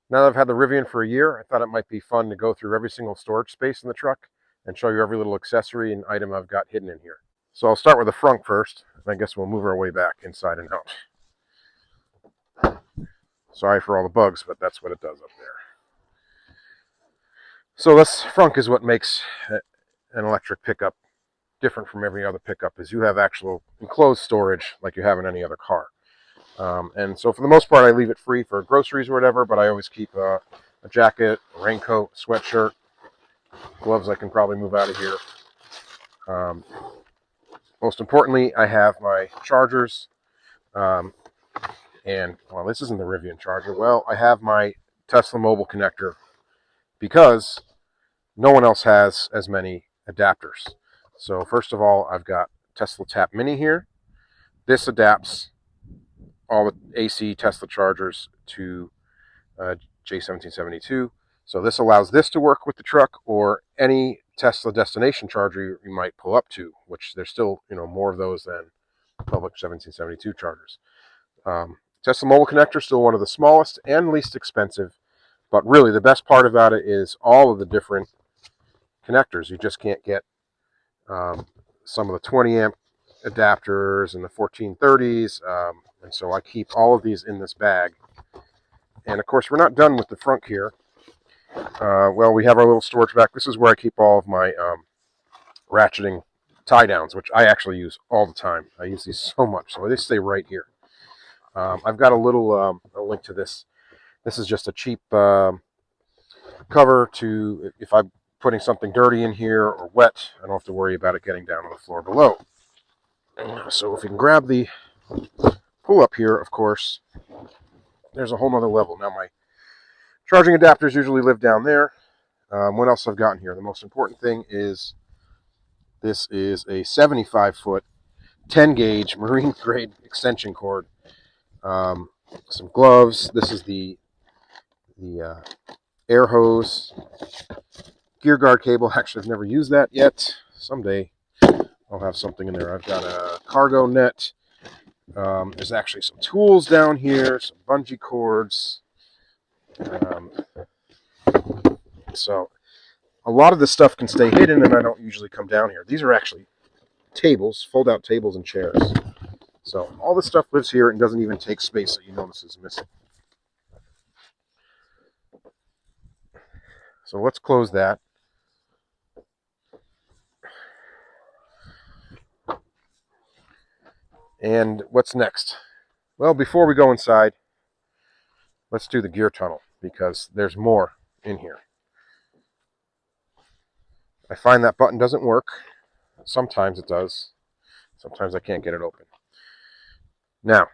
Now that I've had the Rivian for a year, I thought it might be fun to go through every single storage space in the truck and show you every little accessory and item I've got hidden in here. So I'll start with the frunk first, and I guess we'll move our way back inside and out. Sorry for all the bugs, but that's what it does up there. So this frunk is what makes an electric pickup different from every other pickup, is you have actual enclosed storage like you have in any other car. And so for the most part, I leave it free for groceries or whatever, but I always keep a jacket, a raincoat, sweatshirt, gloves I can probably move out of here. Most importantly, I have my chargers. And, well, this isn't the Rivian charger. Well, I have my Tesla mobile connector because no one else has as many adapters. So first of all, I've got Tesla Tap Mini here. This adapts all the AC Tesla chargers to J1772. So this allows this to work with the truck or any Tesla destination charger you might pull up to, which there's still, more of those than public 1772 chargers. Tesla Mobile Connector is still one of the smallest and least expensive, but really the best part about it is all of the different connectors. You just can't get some of the 20 amp adapters and the 1430s, and so I keep all of these in this bag. And of course, we're not done with the front here. Well, we have our little storage bag. This is where I keep all of my ratcheting tie downs, which I actually use all the time. I use these so much, so they stay right here. I've got a little a link to this. This is just a cheap cover to, if I'm putting something dirty in here or wet, I don't have to worry about it getting down on the floor below. So if you can grab the pull up here, of course, there's a whole nother level. Now my charging adapters usually live down there. What else I've got in here? The most important thing is this is a 75-foot, 10-gauge marine grade extension cord. Some gloves. This is the air hose. Gear guard cable. Actually, I've never used that yet. Someday I'll have something in there. I've got a cargo net. There's actually some tools down here, some bungee cords. So a lot of this stuff can stay hidden, and I don't usually come down here. These are actually tables, fold-out tables and chairs. So all this stuff lives here and doesn't even take space that you notice is missing. So let's close that. And what's next? Well, before we go inside, let's do the gear tunnel, because there's more in here. I find that button doesn't work. Sometimes it does. Sometimes I can't get it open. Now,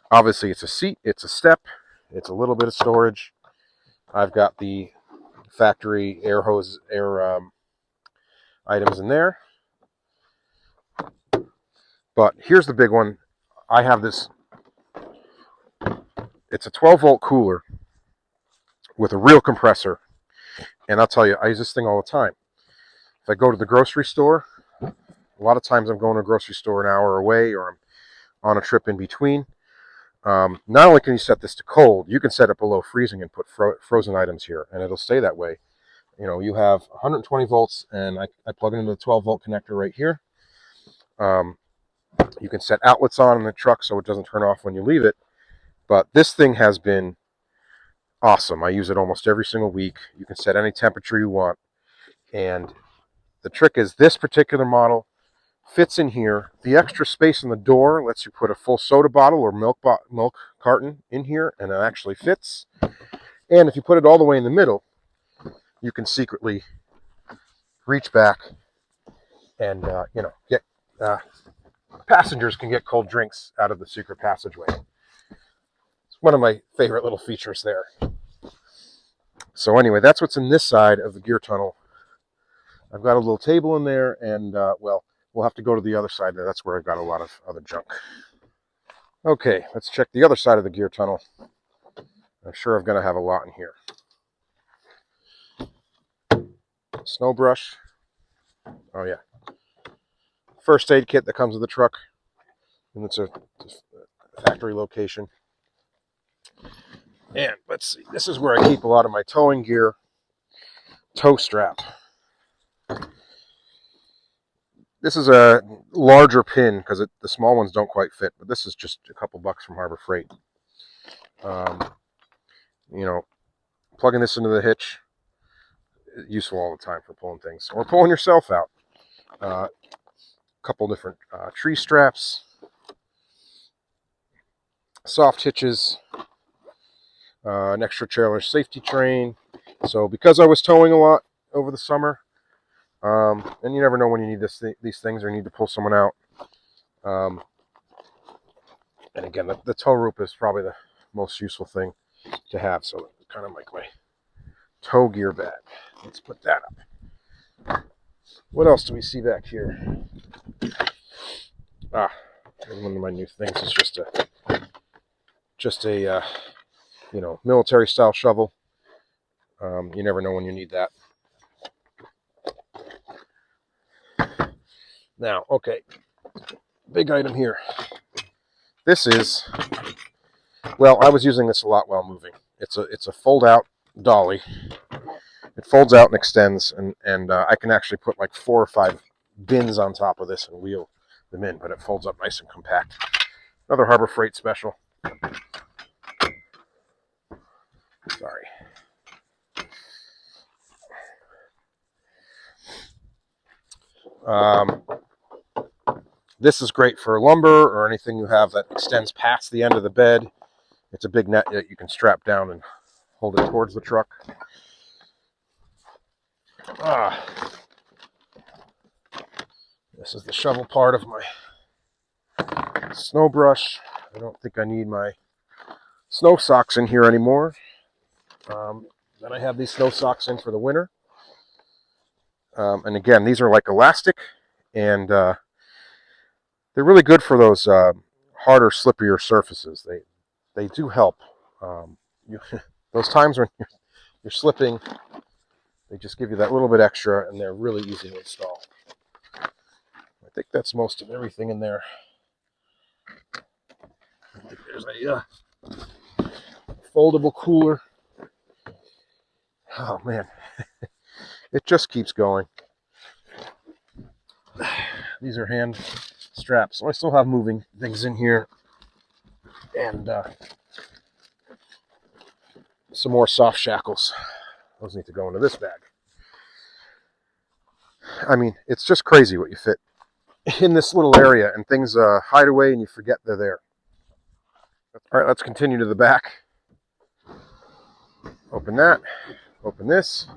obviously it's a seat, it's a step, it's a little bit of storage. I've got the factory air hose, items in there. But here's the big one. I have this, it's a 12-volt cooler with a real compressor. And I'll tell you, I use this thing all the time. If I go to the grocery store, a lot of times I'm going to a grocery store an hour away, or I'm on a trip in between. Not only can you set this to cold, you can set it below freezing and put frozen items here, and it'll stay that way. You have 120 volts, and I plug it into the 12-volt connector right here. You can set outlets on in the truck so it doesn't turn off when you leave it. But this thing has been awesome. I use it almost every single week. You can set any temperature you want. And the trick is, this particular model fits in here. The extra space in the door lets you put a full soda bottle or milk carton in here, and it actually fits. And if you put it all the way in the middle, you can secretly reach back and get passengers can get cold drinks out of the secret passageway. It's one of my favorite little features there. So anyway, that's what's in this side of the gear tunnel. I've got a little table in there, and well, we'll have to go to the other side there. That's where I've got a lot of other junk. Okay, let's check the other side of the gear tunnel. I'm sure I'm going to have a lot in here. Snow brush. Oh yeah. First aid kit that comes with the truck, and it's a factory location. And let's see, this is where I keep a lot of my towing gear. Tow strap. This is a larger pin because the small ones don't quite fit, but this is just a couple bucks from Harbor Freight. You know, plugging this into the hitch, useful all the time for pulling things or pulling yourself out. A couple different tree straps, soft hitches, an extra trailer safety train. So because I was towing a lot over the summer, and you never know when you need these things or you need to pull someone out. And again, the tow rope is probably the most useful thing to have. So kind of like my tow gear bag. Let's put that up. What else do we see back here? One of my new things is just a military style shovel. You never know when you need that. Now, okay, big item here. This is, well, I was using this a lot while moving. It's a fold out dolly. It folds out and extends, and I can actually put like 4 or 5 bins on top of this and wheel them in, but it folds up nice and compact. Another Harbor Freight special. Sorry. This is great for lumber or anything you have that extends past the end of the bed. It's a big net that you can strap down and hold it towards the truck. This is the shovel part of my snow brush. I don't think I need my snow socks in here anymore. Then I have these snow socks in for the winter. And again, these are like elastic, and they're really good for those harder, slippier surfaces. They do help. Those times when you're slipping, they just give you that little bit extra, and they're really easy to install. I think that's most of everything in there. I think there's a foldable cooler. Oh man, it just keeps going. These are hand straps. So I still have moving things in here, and some more soft shackles. Those need to go into this bag. I mean, it's just crazy what you fit in this little area, and things hide away and you forget they're there. All right, let's continue to the back. Open that. Open this.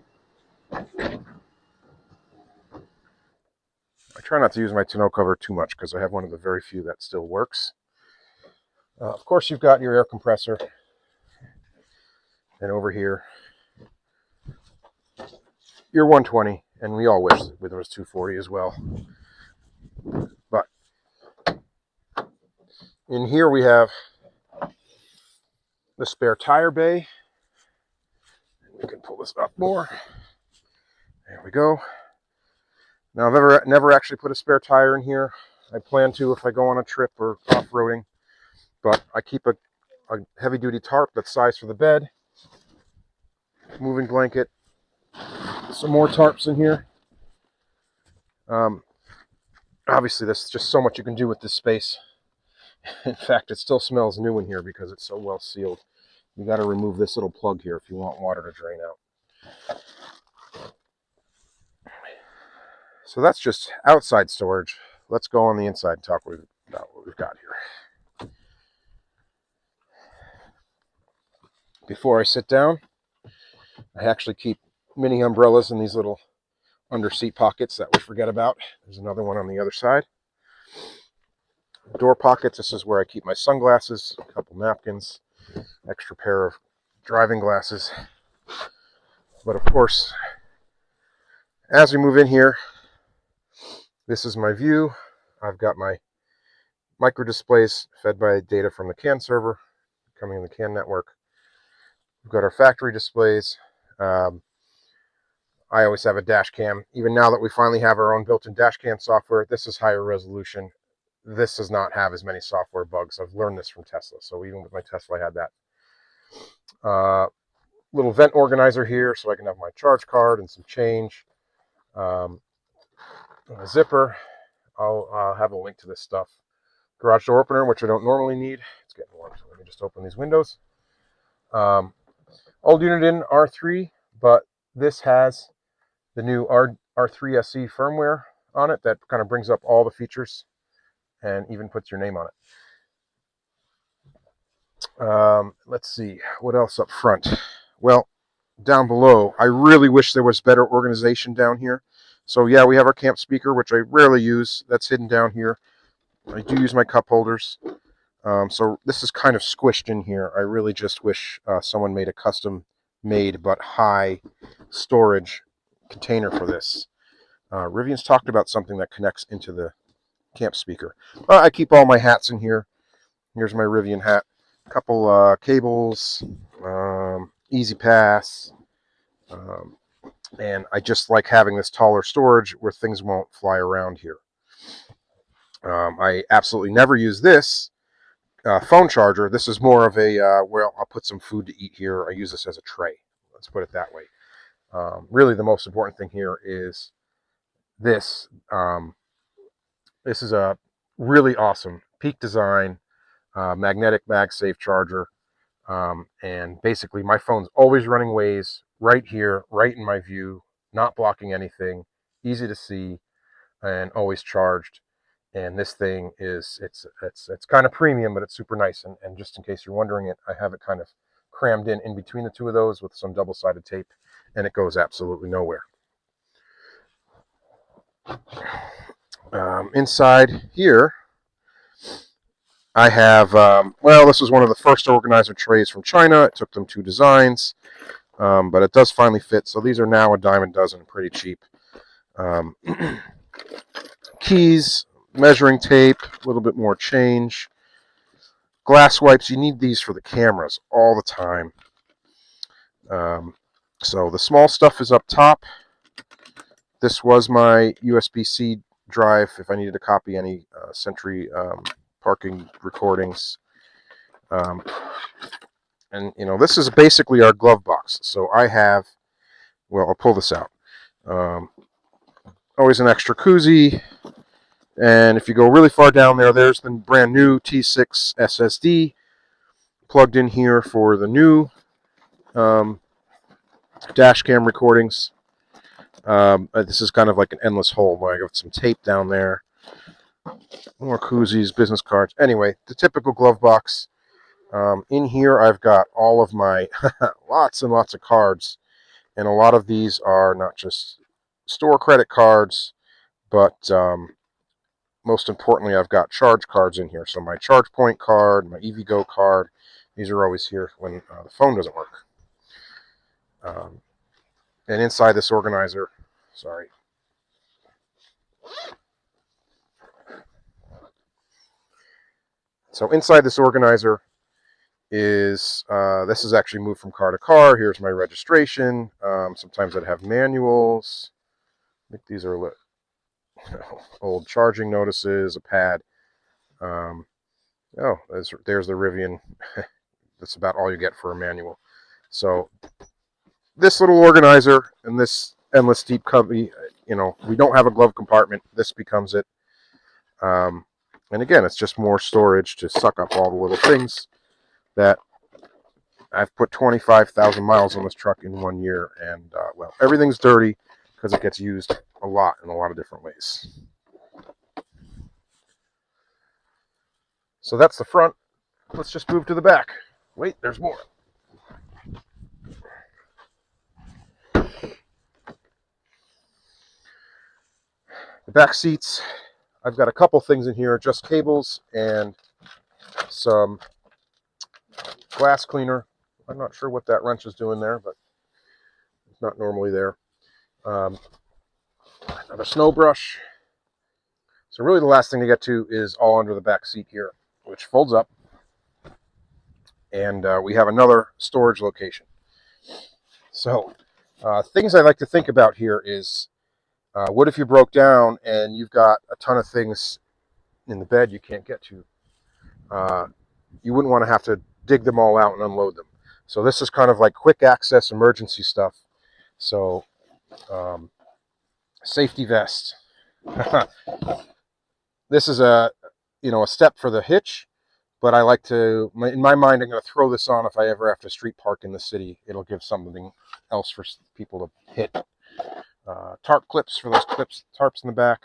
I try not to use my tonneau cover too much because I have one of the very few that still works. Of course, you've got your air compressor. And over here, your 120. And we all wish it was 240 as well. But in here we have the spare tire bay. We can pull this up more. There we go. Now, I've never actually put a spare tire in here. I plan to if I go on a trip or off-roading. But I keep a heavy-duty tarp that's sized for the bed. Moving blanket. Some more tarps in here. Obviously, there's just so much you can do with this space. In fact, it still smells new in here because it's so well sealed. You got to remove this little plug here if you want water to drain out. So that's just outside storage. Let's go on the inside and talk about what we've got here. Before I sit down, I actually keep mini umbrellas in these little under seat pockets that we forget about. There's another one on the other side. Door pockets, this is where I keep my sunglasses, a couple napkins, extra pair of driving glasses. But of course, as we move in here, this is my view. I've got my micro displays fed by data from the CAN server coming in the CAN network. We've got our factory displays. I always have a dash cam. Even now that we finally have our own built-in dash cam software, this is higher resolution. This does not have as many software bugs. I've learned this from Tesla. So even with my Tesla, I had that. Little vent organizer here so I can have my charge card and some change. A zipper. I'll have a link to this stuff. Garage door opener, which I don't normally need. It's getting warm, so let me just open these windows. Old unit in R3, but this has the new R3 SE firmware on it that kind of brings up all the features and even puts your name on it. Let's see, what else up front? Well, down below, I really wish there was better organization down here. So yeah, we have our camp speaker, which I rarely use. That's hidden down here. I do use my cup holders. So this is kind of squished in here. I really just wish someone made a custom made but high storage container for this. Rivian's talked about something that connects into the camp speaker. I keep all my hats in here. Here's my Rivian hat. A couple cables, easy pass, and I just like having this taller storage where things won't fly around here. I absolutely never use this phone charger. This is more of a, well, I'll put some food to eat here. I use this as a tray. Let's put it that way. Really, the most important thing here is this. This is a really awesome Peak Design magnetic MagSafe charger. And basically, my phone's always running Waze right here, right in my view, not blocking anything, easy to see, and always charged. And this thing is, it's kind of premium, but it's super nice. And just in case you're wondering it, I have it kind of crammed in between the two of those with some double-sided tape, and it goes absolutely nowhere. Inside here, I have, well, this was one of the first organizer trays from China. It took them 2 designs, but it does finally fit. So these are now a dime a dozen, pretty cheap. Keys, measuring tape, a little bit more change. Glass wipes, you need these for the cameras all the time. So the small stuff is up top. This was my USB-C drive if I needed to copy any Sentry parking recordings. And, you know, this is basically our glove box. So I have, well, I'll pull this out. Always an extra koozie. And if you go really far down there, there's the brand new T6 SSD plugged in here for the new dash cam recordings. This is kind of like an endless hole where I got some tape down there. More koozies, business cards. Anyway, the typical glove box. In here, I've got all of my lots and lots of cards. And a lot of these are not just store credit cards, but most importantly, I've got charge cards in here. So my ChargePoint card, my EVgo card, these are always here when the phone doesn't work. And inside this organizer, sorry. So inside this organizer is, this is actually moved from car to car. Here's my registration. Sometimes I'd have manuals. I think these are old charging notices, a pad. Oh, there's the Rivian. That's about all you get for a manual. So this little organizer and this endless deep cubby, you know, we don't have a glove compartment. This becomes it. And again, it's just more storage to suck up all the little things that I've put 25,000 miles on this truck in 1 year. And, well, everything's dirty because it gets used a lot in a lot of different ways. So that's the front. Let's just move to the back. Wait, there's more. The back seats, I've got a couple things in here, just cables and some glass cleaner. I'm not sure what that wrench is doing there, but it's not normally there. Another snow brush. So really the last thing to get to is all under the back seat here, which folds up. And we have another storage location. So things I like to think about here is, what if you broke down and you've got a ton of things in the bed you can't get to? You wouldn't want to have to dig them all out and unload them. So this is kind of like quick access emergency stuff. So safety vest. This is a step for the hitch, but I like to, in my mind, I'm going to throw this on if I ever have to street park in the city. It'll give something else for people to hit. Tarp clips for those tarps in the back.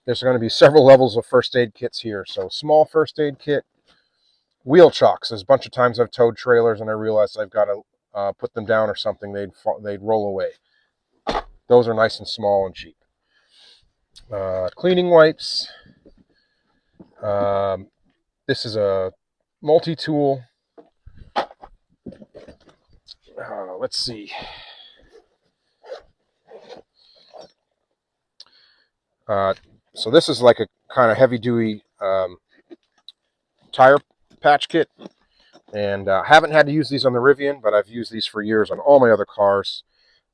There's going to be several levels of first aid kits here. So small first aid kit, wheel chocks. There's a bunch of times I've towed trailers and I realized I've got to put them down or something. They'd roll away. Those are nice and small and cheap. Cleaning wipes. This is a multi-tool. Let's see. So this is like a kind of heavy-duty tire patch kit. And I haven't had to use these on the Rivian, but I've used these for years on all my other cars.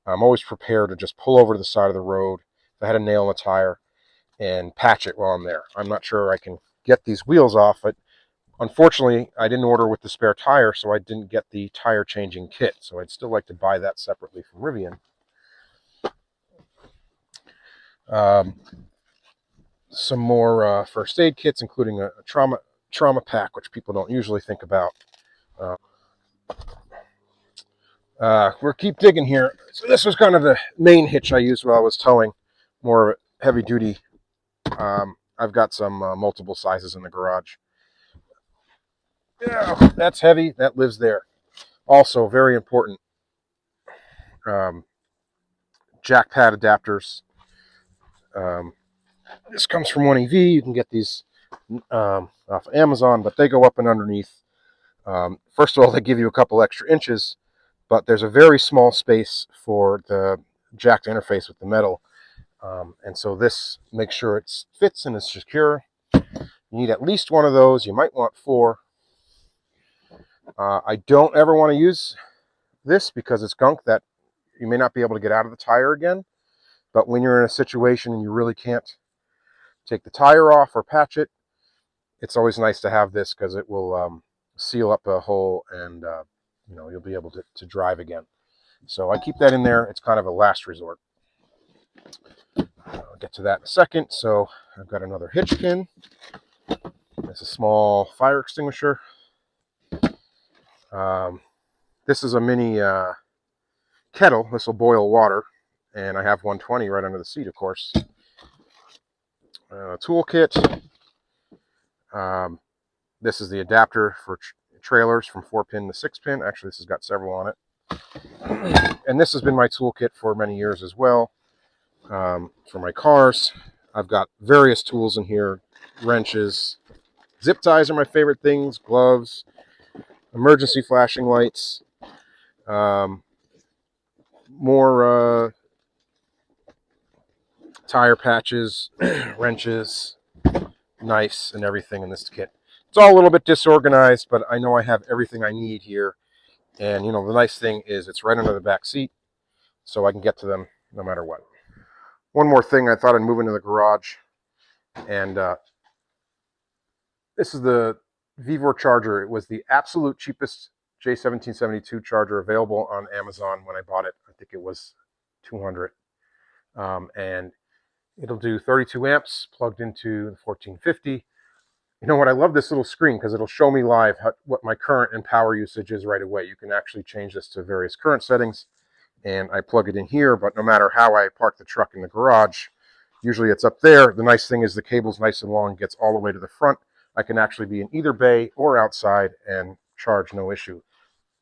I'm always prepared to just pull over to the side of the road if I had a nail in the tire and patch it while I'm there. I'm not sure I can get these wheels off, but unfortunately, I didn't order with the spare tire, so I didn't get the tire changing kit. So I'd still like to buy that separately from Rivian. Some more first aid kits, including a trauma pack, which people don't usually think about. We'll keep digging here. So this was kind of the main hitch I used while I was towing, more heavy duty. I've got some multiple sizes in the garage. Yeah, that's heavy. That lives there. Also, very important, jack pad adapters. This comes from 1EV. You can get these off of Amazon, but they go up and underneath. First of all, they give you a couple extra inches, but there's a very small space for the jack to interface with the metal. And so this makes sure it fits and is secure. You need at least one of those. You might want 4. I don't ever want to use this because it's gunk that you may not be able to get out of the tire again. But when you're in a situation and you really can't take the tire off or patch it, it's always nice to have this because it will seal up a hole and you'll be able to drive again. So I keep that in there. It's kind of a last resort. I'll get to that in a second. So I've got another hitch pin. It's a small fire extinguisher. This is a mini kettle. This will boil water, and I have 120 right under the seat, of course. Toolkit. This is the adapter for trailers from 4-pin to 6-pin. Actually, this has got several on it. And this has been my toolkit for many years as well. For my cars, I've got various tools in here. Wrenches. Zip ties are my favorite things. Gloves. Emergency flashing lights. More tire patches, wrenches, knives, and everything in this kit. It's all a little bit disorganized, but I know I have everything I need here. And, the nice thing is it's right under the back seat, so I can get to them no matter what. One more thing, I thought I'd move into the garage. And this is the Vivor charger. It was the absolute cheapest J1772 charger available on Amazon when I bought it. I think it was $200. And it'll do 32 amps plugged into the 1450. You know what? I love this little screen because it'll show me live what my current and power usage is right away. You can actually change this to various current settings, and I plug it in here. But no matter how I park the truck in the garage, usually it's up there. The nice thing is the cable's nice and long, gets all the way to the front. I can actually be in either bay or outside and charge no issue.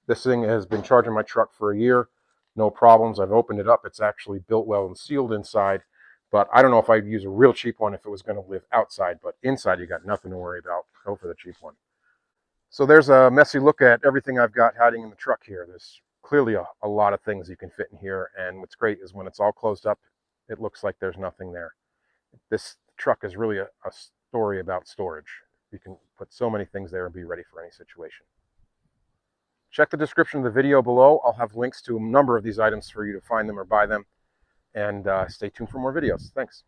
This thing has been charging my truck for a year. No problems. I've opened it up. It's actually built well and sealed inside. But I don't know if I'd use a real cheap one if it was going to live outside. But inside, you got nothing to worry about. Go for the cheap one. So there's a messy look at everything I've got hiding in the truck here. There's clearly a lot of things you can fit in here. And what's great is when it's all closed up, it looks like there's nothing there. This truck is really a story about storage. You can put so many things there and be ready for any situation. Check the description of the video below. I'll have links to a number of these items for you to find them or buy them. And stay tuned for more videos. Thanks.